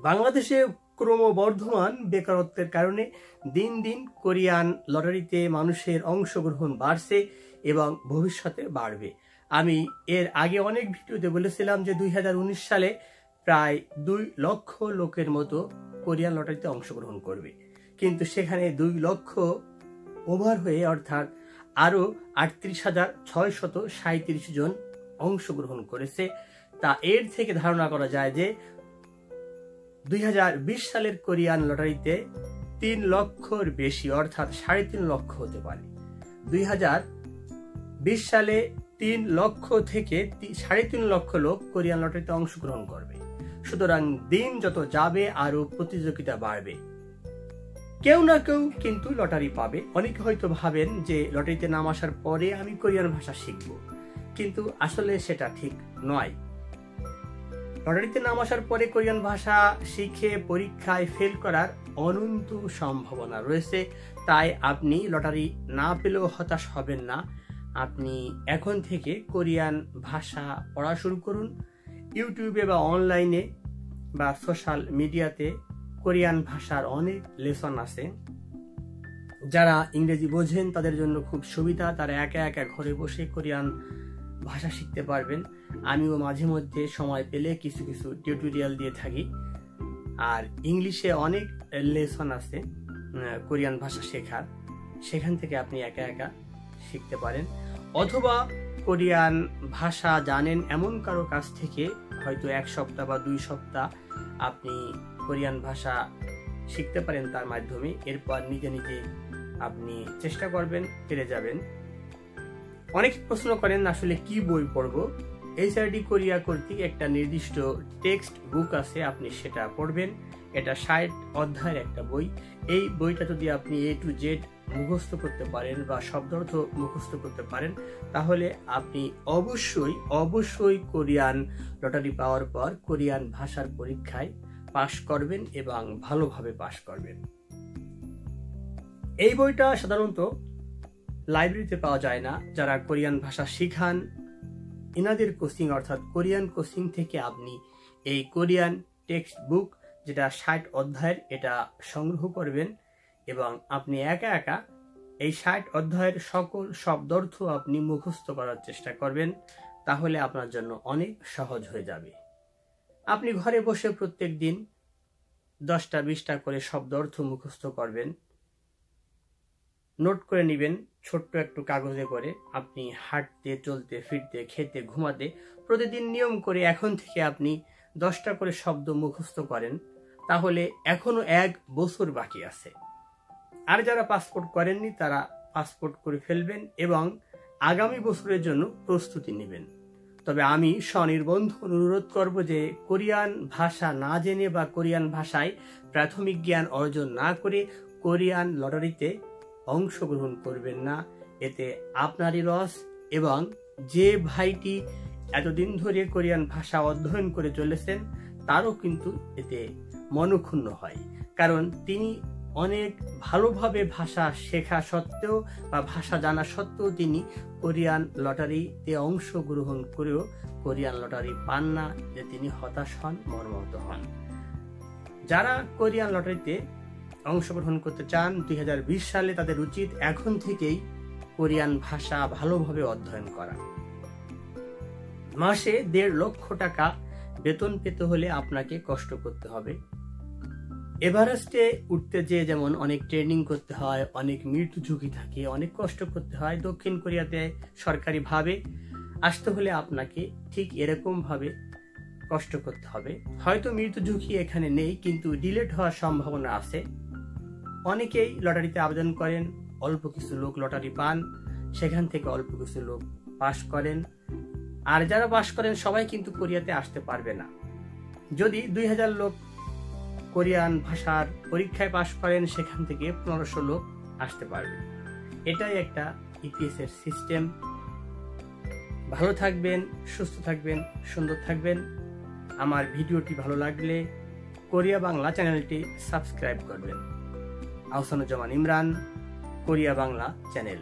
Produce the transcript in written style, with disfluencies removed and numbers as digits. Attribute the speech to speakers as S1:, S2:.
S1: বাংলাদেশে ক্রমবর্ধমান বেকারত্বের কারণে দিন দিন কোরিয়ান লটারিতে মানুষের অংশগ্রহণ বাড়ছে এবং ভবিষ্যতে বাড়বে। আমি এর আগে অনেক ভিডিওতে বলেছিলাম যে 2019 সালে প্রায় 2 লক্ষ লোকের মতো কোরিয়ান লটারিতে অংশগ্রহণ করবে, কিন্তু সেখানে 2 লক্ষ ওভার হয়ে অর্থাৎ আরো 38,637 জন অংশগ্রহণ করেছে। তা এর থেকে ধারণা করা যায় যে 2020 সালের কোরিয়ান লটারিতে 3 লক্ষর বেশি অর্থাৎ 3.5 লক্ষ হতে পারে। 2020 সালে 3 লক্ষ থেকে 3.5 লক্ষ লোক কোরিয়ান লটারিতে অংশগ্রহণ করবে। সুতরাং দিন যত যাবে আরো প্রতিযোগিতা বাড়বে, কেউ না কেউ কিন্তু লটারি পাবে। অনেকে হয়তো ভাবেন যে লটারিতে নাম আসার পরে আমি কোরিয়ান ভাষা শিখব, কিন্তু আসলে সেটা ঠিক নয়। লটারিতে নাম আসার পরে কোরিয়ান ভাষা শিখে পরীক্ষায় ফেল করার অনন্ত সম্ভাবনা রয়েছে। তাই আপনি লটারি না পেলেও হতাশ হবেন না। আপনি এখন থেকে কোরিয়ান ভাষা পড়া শুরু করুন। ইউটিউবে বা অনলাইনে বা সোশ্যাল মিডিয়াতে কোরিয়ান ভাষার অনেক লেসন আছে। যারা ইংরেজি বোঝেন তাদের জন্য খুব সুবিধা, তারা একা একা ঘরে বসে কোরিয়ান ভাষা শিখতে পারবেন। আমিও মাঝে মধ্যে সময় পেলে কিছু কিছু টিউটোরিয়াল দিয়ে থাকি। আর ইংলিশে অনেক লেসন আছে কোরিয়ান ভাষা শেখার, সেখান থেকে আপনি একা একা শিখতে পারেন। অথবা কোরিয়ান ভাষা জানেন এমন কারো কাছ থেকে হয়তো 1 সপ্তাহ বা 2 সপ্তাহ আপনি কোরিয়ান ভাষা শিখতে পারেন তার মাধ্যমে। এরপর নিজে নিজে আপনি চেষ্টা করবেন, পেরে যাবেন। অনেক প্রশ্ন করেন আসলে কি বই পড়বো। HRD কোরিয়া কর্তৃক একটা নির্দিষ্ট টেক্সট বুক আছে, আপনি সেটা পড়বেন। এটা 60 অধ্যায়ের একটা বই। এই বইটা যদি আপনি A to Z মুখস্থ করতে পারেন বা শব্দার্থ মুখস্থ করতে পারেন, তাহলে আপনি অবশ্যই কোরিয়ান লটারি পাওয়ার পর কোরিয়ান ভাষার পরীক্ষায় পাশ করবেন এবং ভালোভাবে পাশ করবেন। এই বইটা সাধারণত লাইব্রেরিতে পাওয়া যায় না। যারা কোরিয়ান ভাষা শিখান ইনাদের কোচিং অর্থাৎ কোরিয়ান কোচিং থেকে আপনি এই কোরিয়ান টেক্সট বুক যেটা 60 অধ্যায়ের এটা সংগ্রহ করবেন এবং আপনি একা একা এই 60 অধ্যায়ের সকল শব্দার্থ আপনি মুখস্থ করার চেষ্টা করবেন। তাহলে আপনার জন্য অনেক সহজ হয়ে যাবে। আপনি ঘরে বসে প্রত্যেক দিন 10টা 20টা করে শব্দার্থ মুখস্থ করবেন, নোট করে নেবেন ছোট্ট একটু কাগজে করে। আপনি হাঁটতে, চলতে, ফিরতে, খেতে, ঘুমাতে প্রতিদিন নিয়ম করে এখন থেকে আপনি 10টা করে শব্দ মুখস্থ করেন, তাহলে এখনো 1 বছর বাকি আছে। আর যারা পাসপোর্ট করেননি তারা পাসপোর্ট করে ফেলবেন এবং আগামী বছরের জন্য প্রস্তুতি নেবেন। তবে আমি স্বনির্বন্ধ অনুরোধ করব যে কোরিয়ান ভাষা না জেনে বা কোরিয়ান ভাষায় প্রাথমিক জ্ঞান অর্জন না করে কোরিয়ান লটারিতে অংশগ্রহণ করবেন না। এতে আপনারই লস এবং যে ভাইটি এতদিন ধরে কোরিয়ান ভাষা অধ্যয়ন করে চলেছেন তারও কিন্তু এতে মনক্ষুণ্ণ হয়, কারণ তিনি অনেক ভালোভাবে ভাষা শেখা সত্ত্বেও বা ভাষা জানা সত্ত্বেও তিনি কোরিয়ান লটারিতে অংশগ্রহণ করেও কোরিয়ান লটারি পান না, যে তিনি হতাশ হন, মর্মাহত হন। যারা কোরিয়ান লটারিতে অংশগ্রহণ করতে চান 2020 সালে, তাদের উচিত এখন থেকেই কোরিয়ান ভাষা ভালোভাবে অধ্যয়ন করা। মাসে 1.5 লক্ষ টাকা বেতন পেতে হলে আপনাকে কষ্ট করতে হবে। এভারেস্টে উঠতে যেয়ে যেমন অনেক ট্রেনিং করতে হয়, অনেক মৃত্যু ঝুঁকি থাকে, অনেক কষ্ট করতে হয়, দক্ষিণ কোরিয়াতে সরকারিভাবে আসতে হলে আপনাকে ঠিক এরকম ভাবে কষ্ট করতে হবে। হয়তো মৃত্যু ঝুঁকি এখানে নেই, কিন্তু ডিলেট হওয়ার সম্ভাবনা আছে। অনেকেই লটারিতে আবেদন করেন, অল্প কিছু লোক লটারি পান, সেখান থেকে অল্প কিছু লোক পাস করেন। আর যারা পাস করেন সবাই কিন্তু কোরিয়াতে আসতে পারবে না। যদি 2000 লোক কোরিয়ান ভাষার পরীক্ষায় পাশ করেন, সেখান থেকে 1500 লোক আসতে পারবে। এটাই একটা ইপিএস-এর সিস্টেম। ভালো থাকবেন, সুস্থ থাকবেন, সুন্দর থাকবেন। আমার ভিডিওটি ভালো লাগলে কোরিয়া বাংলা চ্যানেলটি সাবস্ক্রাইব করবেন। Ahsanuzzaman Imran, Korea Bangla channel.